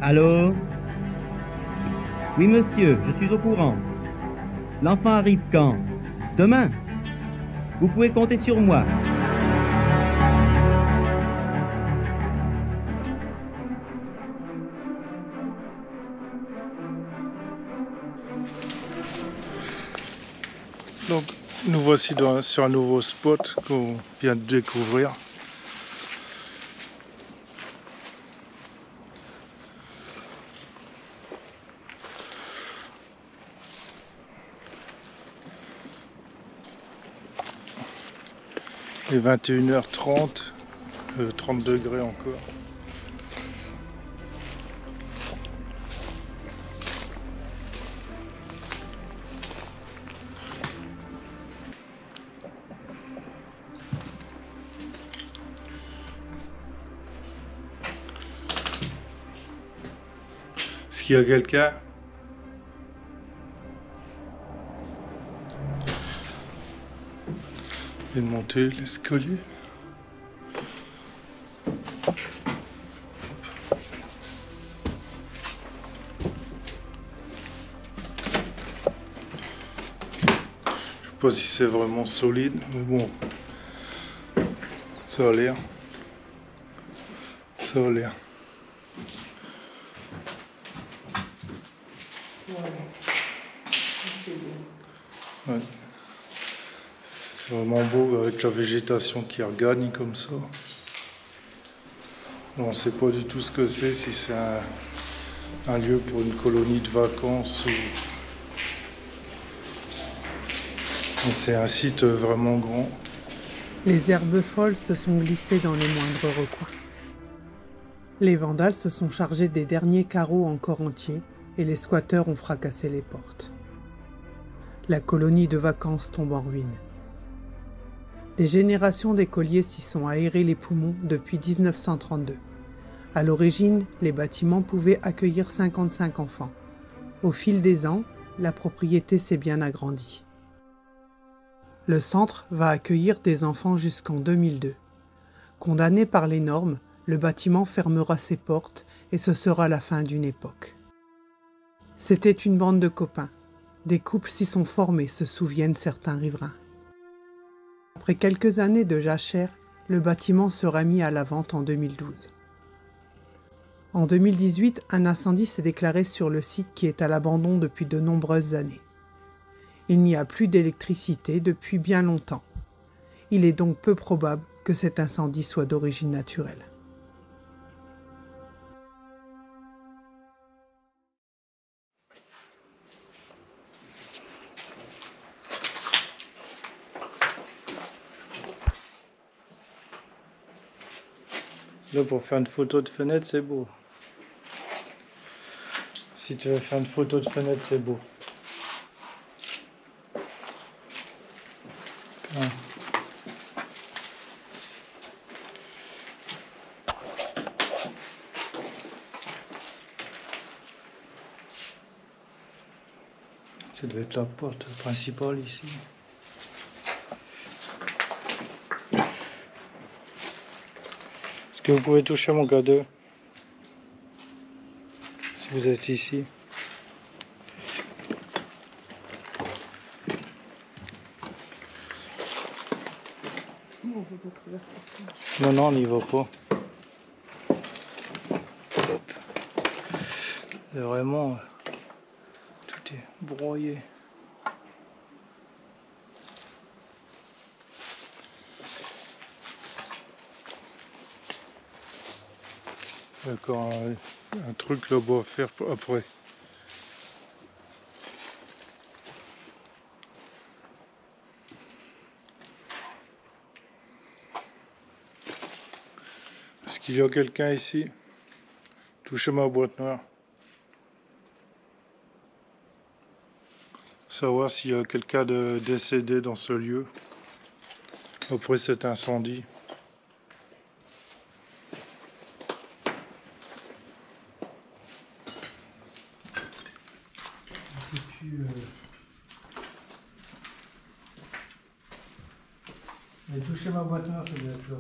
Allô? Oui, monsieur, je suis au courant. L'enfant arrive quand? Demain? Vous pouvez compter sur moi. Donc, nous voici sur un nouveau spot qu'on vient de découvrir. Il est 21h30, 30 degrés encore. Est-ce qu'il y a quelqu'un? Je vais monter l'escalier. Je sais pas si c'est vraiment solide, mais bon, ça a l'air. Ça a l'air. Ouais. C'est vraiment beau avec la végétation qui regagne comme ça. On ne sait pas du tout ce que c'est, si c'est un lieu pour une colonie de vacances ou... Mais c'est un site vraiment grand. Les herbes folles se sont glissées dans les moindres recoins. Les vandales se sont chargés des derniers carreaux encore entiers et les squatteurs ont fracassé les portes. La colonie de vacances tombe en ruine. Des générations d'écoliers s'y sont aérés les poumons depuis 1932. À l'origine, les bâtiments pouvaient accueillir 55 enfants. Au fil des ans, la propriété s'est bien agrandie. Le centre va accueillir des enfants jusqu'en 2002. Condamné par les normes, le bâtiment fermera ses portes et ce sera la fin d'une époque. C'était une bande de copains. Des couples s'y sont formés, se souviennent certains riverains. Après quelques années de jachère, le bâtiment sera mis à la vente en 2012. En 2018, un incendie s'est déclaré sur le site qui est à l'abandon depuis de nombreuses années. Il n'y a plus d'électricité depuis bien longtemps. Il est donc peu probable que cet incendie soit d'origine naturelle. Là, pour faire une photo de fenêtre, c'est beau. Si tu veux faire une photo de fenêtre, c'est beau. Ah. Ça doit être la porte principale ici. Est-ce que vous pouvez toucher mon cadeau si vous êtes ici? Non, non, on n'y va pas. Hop. C'est vraiment... tout est broyé. Encore un truc là-bas à faire après. Est-ce qu'il y a quelqu'un ici? Touchez ma boîte noire. Savoir s'il y a quelqu'un de décédé dans ce lieu après cet incendie. Mais touchez ma boîte noire, ça doit être là.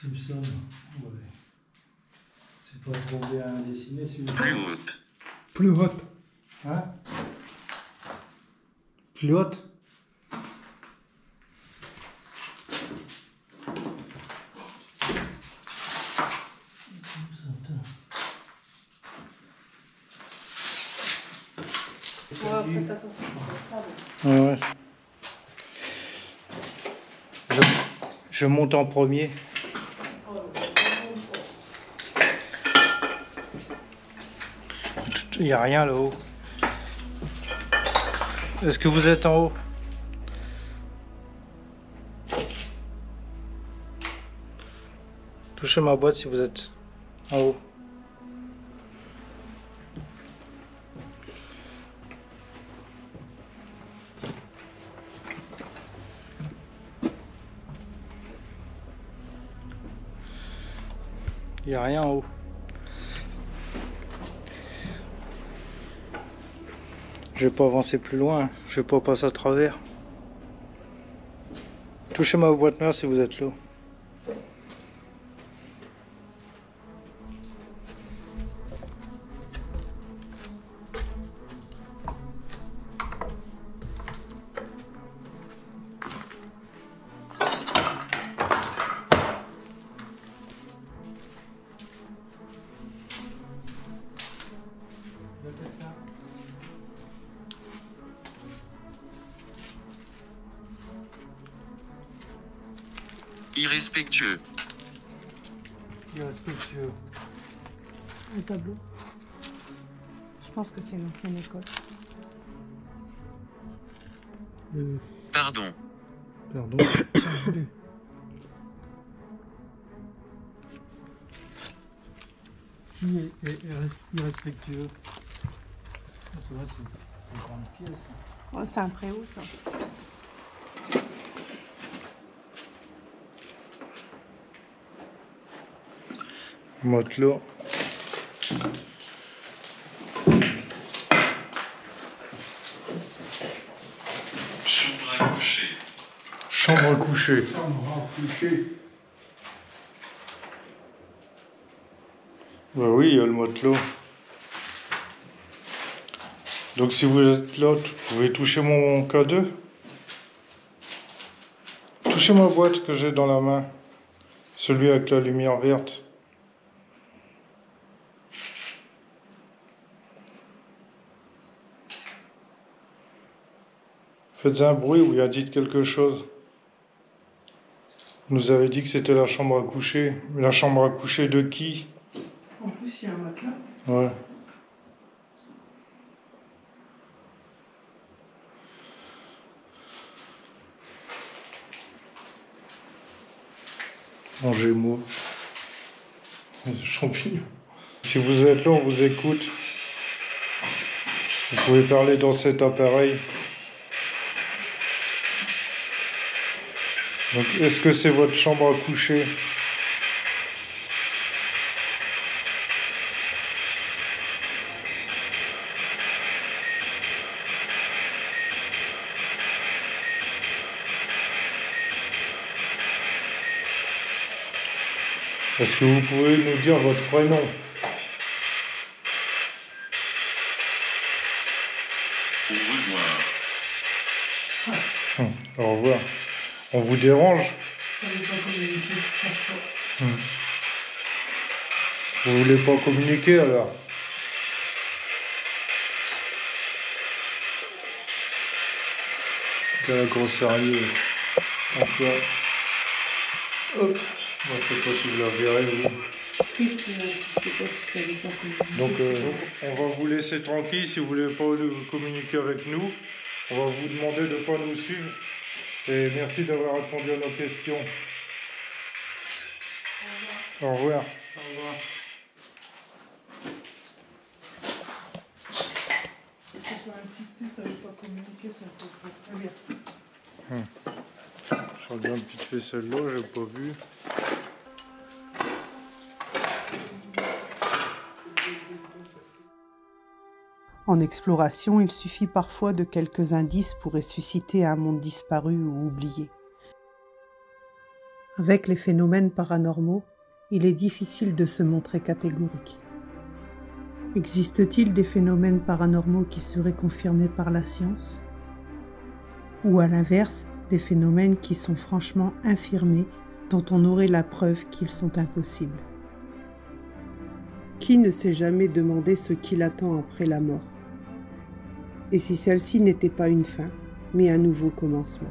Soupçonne. Ouais. C'est pas trop bien dessiné celui-là. Plus haute. Plus haute. Hein? Plus haute? Ouais. Je monte en premier. Il n'y a rien là-haut. Est-ce que vous êtes en haut? Touchez ma boîte si vous êtes en haut. Il n'y a rien en haut. Je vais pas avancer plus loin, je vais pas passer à travers. Touchez ma boîte noire si vous êtes là. Irrespectueux. Irrespectueux. Un tableau. Je pense que c'est une ancienne école. Pardon. Pardon. Qui est irrespectueux? C'est vrai, c'est une grande pièce. Oh, c'est un préau, ça. Matelot. Chambre à coucher. Chambre à coucher. Chambre à coucher. Bah oui, il y a le matelot. Donc si vous êtes là, vous pouvez toucher mon K2. Touchez ma boîte que j'ai dans la main. Celui avec la lumière verte. Faites un bruit ou bien dites quelque chose. Vous nous avez dit que c'était la chambre à coucher. Mais la chambre à coucher de qui? En plus, il y a un matelas. Ouais. En gémeaux. Les champignons. Si vous êtes là, on vous écoute. Vous pouvez parler dans cet appareil. Donc, est-ce que c'est votre chambre à coucher? Est-ce que vous pouvez nous dire votre prénom? Au revoir. Au revoir. On vous dérange? Ça ne veut pas communiquer, cherche pas. Vous voulez pas communiquer alors? Quel gros sérieux. Encore. Hop. Moi je sais pas si vous la verrez vous. Triste, mais je sais pas si ça veut pas communiquer. Donc on va vous laisser tranquille si vous voulez pas communiquer avec nous. On va vous demander de ne pas nous suivre. Et merci d'avoir répondu à nos questions. Au revoir. Au revoir. Il faut pas insister, ça veut pas communiquer, ça peut pas très bien. Je regarde vite fait celle-là, j'ai pas vu. En exploration, il suffit parfois de quelques indices pour ressusciter un monde disparu ou oublié. Avec les phénomènes paranormaux, il est difficile de se montrer catégorique. Existe-t-il des phénomènes paranormaux qui seraient confirmés par la science? Ou à l'inverse, des phénomènes qui sont franchement infirmés, dont on aurait la preuve qu'ils sont impossibles? Qui ne s'est jamais demandé ce qui l'attend après la mort? Et si celle-ci n'était pas une fin, mais un nouveau commencement?